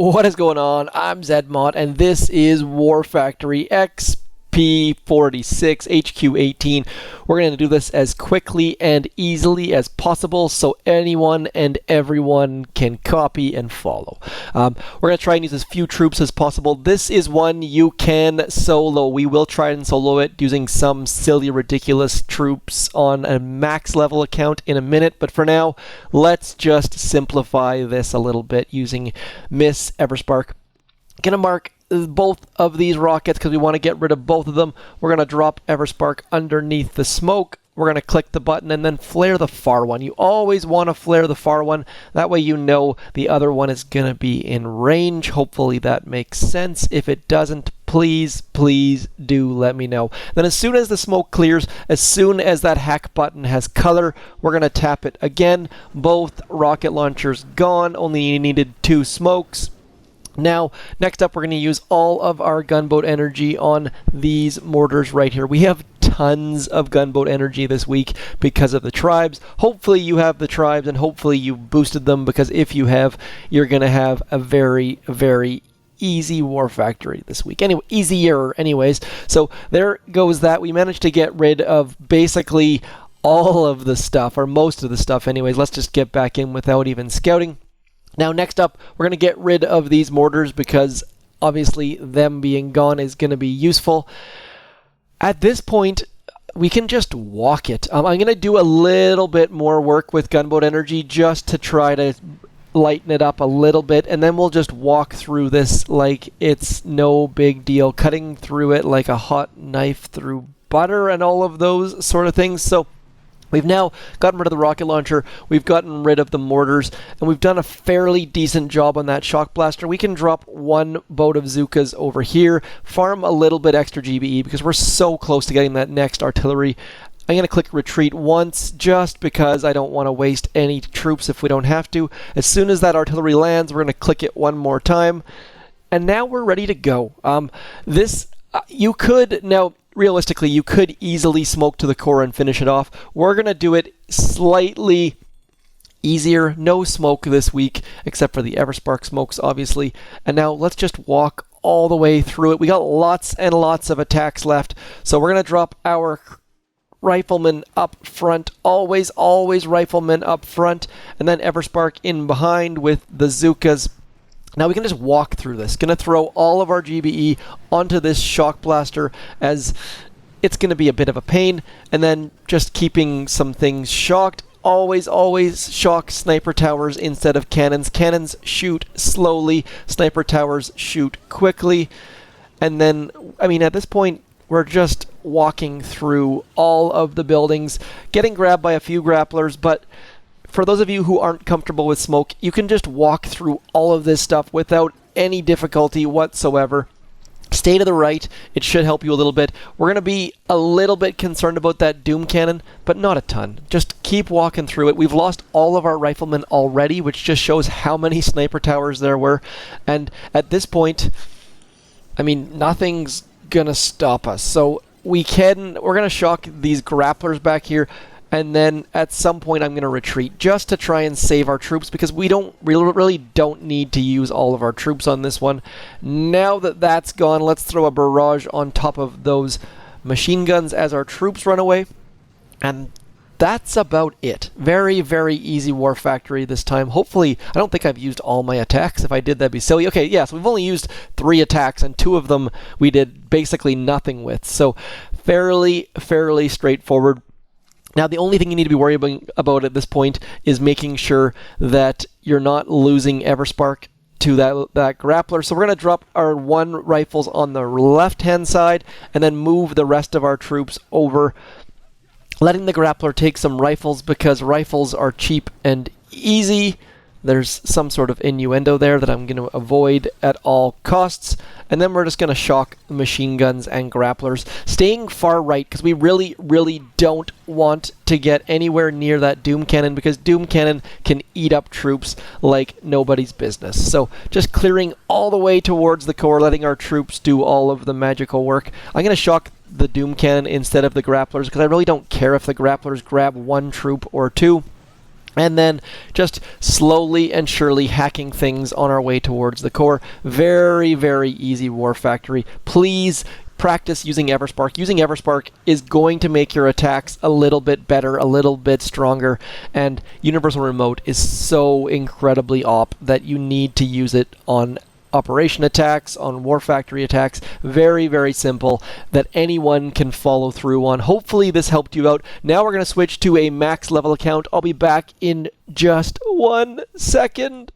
What is going on? I'm zmoT, and this is Warfactory XP46 HQ18. We're going to do this as quickly and easily as possible so anyone and everyone can copy and follow. We're going to try and use as few troops as possible. This is one you can solo. We will try and solo it using some silly, ridiculous troops on a max level account in a minute, but for now, let's just simplify this a little bit using Miss Everspark. Gonna mark both of these rockets because we want to get rid of both of them. We're going to drop Everspark underneath the smoke. We're going to click the button and then flare the far one. You always want to flare the far one. That way you know the other one is going to be in range. Hopefully that makes sense. If it doesn't, please do let me know. Then as soon as the smoke clears, as soon as that hack button has color, we're going to tap it again. Both rocket launchers gone. Only needed 2 smokes. Now, next up, we're going to use all of our gunboat energy on these mortars right here. We have tons of gunboat energy this week because of the tribes. Hopefully you have the tribes and hopefully you boosted them, because if you have, you're going to have a very easy war factory this week. Anyway, easier anyways. So there goes that. We managed to get rid of basically all of the stuff, or most of the stuff anyways. Let's just get back in without even scouting. Now, next up, we're going to get rid of these mortars because obviously them being gone is going to be useful. At this point, we can just walk it. I'm going to do a little bit more work with gunboat energy just to try to lighten it up a little bit, and then we'll just walk through this like it's no big deal, cutting through it like a hot knife through butter and all of those sort of things. So we've now gotten rid of the rocket launcher, we've gotten rid of the mortars, and we've done a fairly decent job on that shock blaster. We can drop 1 boat of zookas over here, farm a little bit extra GBE because we're so close to getting that next artillery. I'm going to click retreat once just because I don't want to waste any troops if we don't have to. As soon as that artillery lands, we're going to click it one more time, and now we're ready to go. You could now... Realistically, you could easily smoke to the core and finish it off. We're going to do it slightly easier. No smoke this week, except for the Everspark smokes, obviously. And now let's just walk all the way through it. We got lots and lots of attacks left. So we're going to drop our riflemen up front. Always riflemen up front. And then Everspark in behind with the zookas. Now we can just walk through this. Going to throw all of our GBE onto this shock blaster, as it's going to be a bit of a pain, and then just keeping some things shocked. Always shock sniper towers instead of cannons. Cannons shoot slowly, sniper towers shoot quickly. And then, I mean, at this point, we're just walking through all of the buildings, getting grabbed by a few grapplers, but for those of you who aren't comfortable with smoke, you can just walk through all of this stuff without any difficulty whatsoever. Stay to the right. It should help you a little bit. We're going to be a little bit concerned about that Doom Cannon, but not a ton. Just keep walking through it. We've lost all of our riflemen already, which just shows how many sniper towers there were. And at this point, I mean, nothing's going to stop us. So we're going to shock these grapplers back here. And then at some point I'm going to retreat just to try and save our troops, because we really don't need to use all of our troops on this one. Now that that's gone, let's throw a barrage on top of those machine guns as our troops run away. And that's about it. Very easy war factory this time. Hopefully, I don't think I've used all my attacks. If I did, that'd be silly. Okay, yeah, so we've only used 3 attacks, and 2 of them we did basically nothing with. So fairly straightforward. Now, the only thing you need to be worried about at this point is making sure that you're not losing Everspark to that grappler. So we're going to drop our 1 rifles on the left-hand side and then move the rest of our troops over, letting the grappler take some rifles because rifles are cheap and easy. There's some sort of innuendo there that I'm going to avoid at all costs. And then we're just going to shock machine guns and grapplers, staying far right because we really don't want to get anywhere near that Doom Cannon, because Doom Cannon can eat up troops like nobody's business. So just clearing all the way towards the core, letting our troops do all of the magical work. I'm going to shock the Doom Cannon instead of the grapplers because I really don't care if the grapplers grab 1 troop or 2. and then just slowly and surely hacking things on our way towards the core. Very, very easy warfactory. Please practice using Everspark. Using Everspark is going to make your attacks a little bit better, a little bit stronger, and Universal Remote is so incredibly OP that you need to use it on operation attacks, on warfactory attacks. Very, very simple that anyone can follow through on. Hopefully this helped you out. Now we're going to switch to a max level account. I'll be back in just 1 second.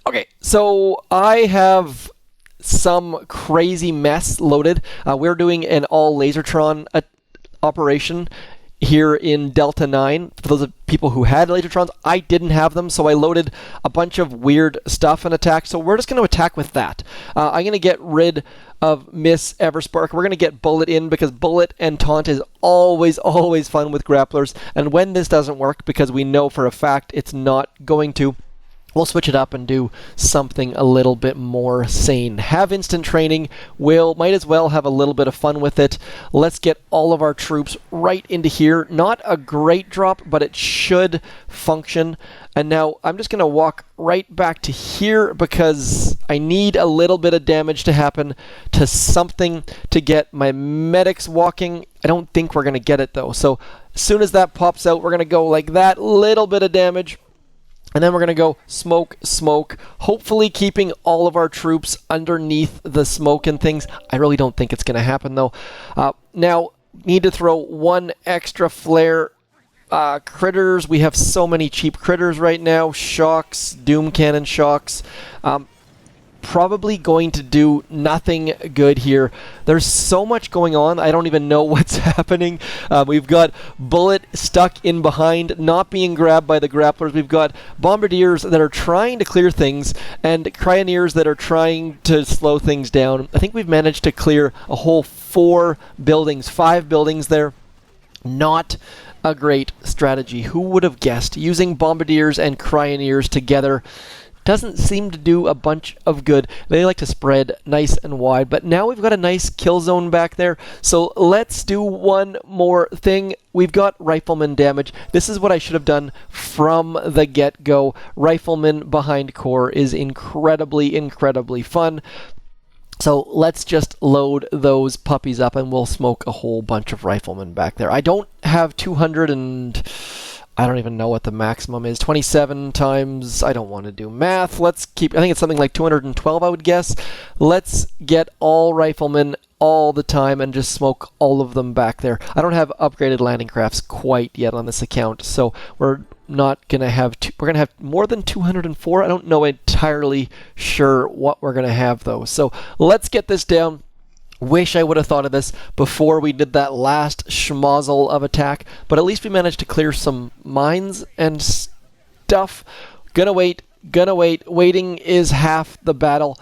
Okay, so I have some crazy mess loaded. We're doing an all Lasertron operation here in Delta 9. For those of people who had Lasertrons, I didn't have them, so I loaded a bunch of weird stuff and attack. So we're just going to attack with that. I'm going to get rid of Miss Everspark. We're going to get Bullet in because Bullet and Taunt is always fun with grapplers. And when this doesn't work, because we know for a fact it's not going to, we'll switch it up and do something a little bit more sane. Have instant training. Might as well have a little bit of fun with it. Let's get all of our troops right into here. Not a great drop, but it should function. And now I'm just going to walk right back to here because I need a little bit of damage to happen to something to get my medics walking. I don't think we're going to get it though. So as soon as that pops out, we're going to go like that. Little bit of damage. And then we're going to go smoke, smoke, hopefully keeping all of our troops underneath the smoke and things. I really don't think it's going to happen, though. Now, need to throw one extra flare. Critters, we have so many cheap critters right now. Shocks, Doom Cannon shocks. Probably going to do nothing good here. There's so much going on, I don't even know what's happening. We've got Bullet stuck in behind, not being grabbed by the grapplers. We've got Bombardiers that are trying to clear things, and Cryoneers that are trying to slow things down. I think we've managed to clear a whole 5 buildings there. Not a great strategy. Who would have guessed? Using Bombardiers and Cryoneers together doesn't seem to do a bunch of good. They like to spread nice and wide, but now we've got a nice kill zone back there. So let's do one more thing. We've got Rifleman damage. This is what I should have done from the get-go. Rifleman behind core is incredibly fun. So let's just load those puppies up and we'll smoke a whole bunch of Riflemen back there. I don't have 200 and I don't even know what the maximum is. 27 times, I don't want to do math. Let's keep, I think it's something like 212, I would guess. Let's get all Riflemen all the time and just smoke all of them back there. I don't have upgraded landing crafts quite yet on this account, so we're not going to have, we're going to have more than 204. I don't know entirely sure what we're going to have though. So let's get this down. Wish I would have thought of this before we did that last schmozzle of attack, but at least we managed to clear some mines and stuff. Gonna wait. Waiting is half the battle.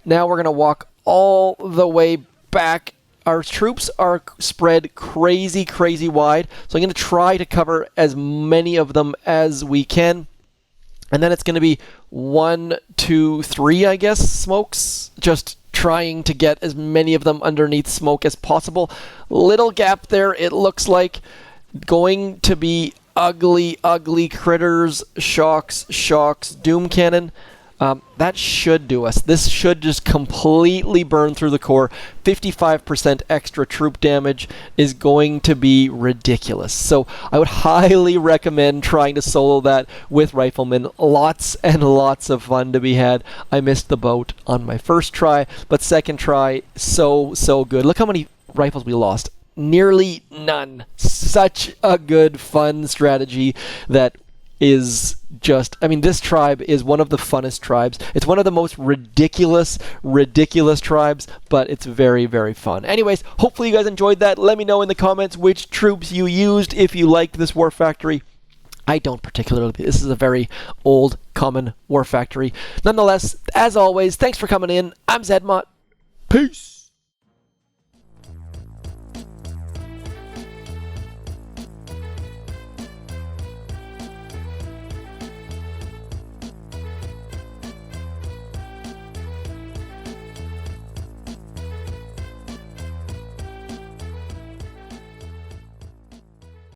Now we're gonna walk all the way back. Our troops are spread crazy wide, so I'm gonna try to cover as many of them as we can. And then it's gonna be 1, 2, 3, I guess, smokes. Just trying to get as many of them underneath smoke as possible. Little gap there, it looks like. Going to be ugly critters, shocks, Doom Cannon. That should do us. This should just completely burn through the core. 55% extra troop damage is going to be ridiculous. So I would highly recommend trying to solo that with Riflemen. Lots and lots of fun to be had. I missed the boat on my first try, but second try, so good. Look how many rifles we lost. Nearly none. Such a good, fun strategy that is just, I mean, this tribe is one of the funnest tribes. It's one of the most ridiculous tribes, but it's very fun. Anyways, hopefully you guys enjoyed that. Let me know in the comments which troops you used if you liked this warfactory. I don't particularly. This is a very old, common warfactory. Nonetheless, as always, thanks for coming in. I'm zmoT. Peace!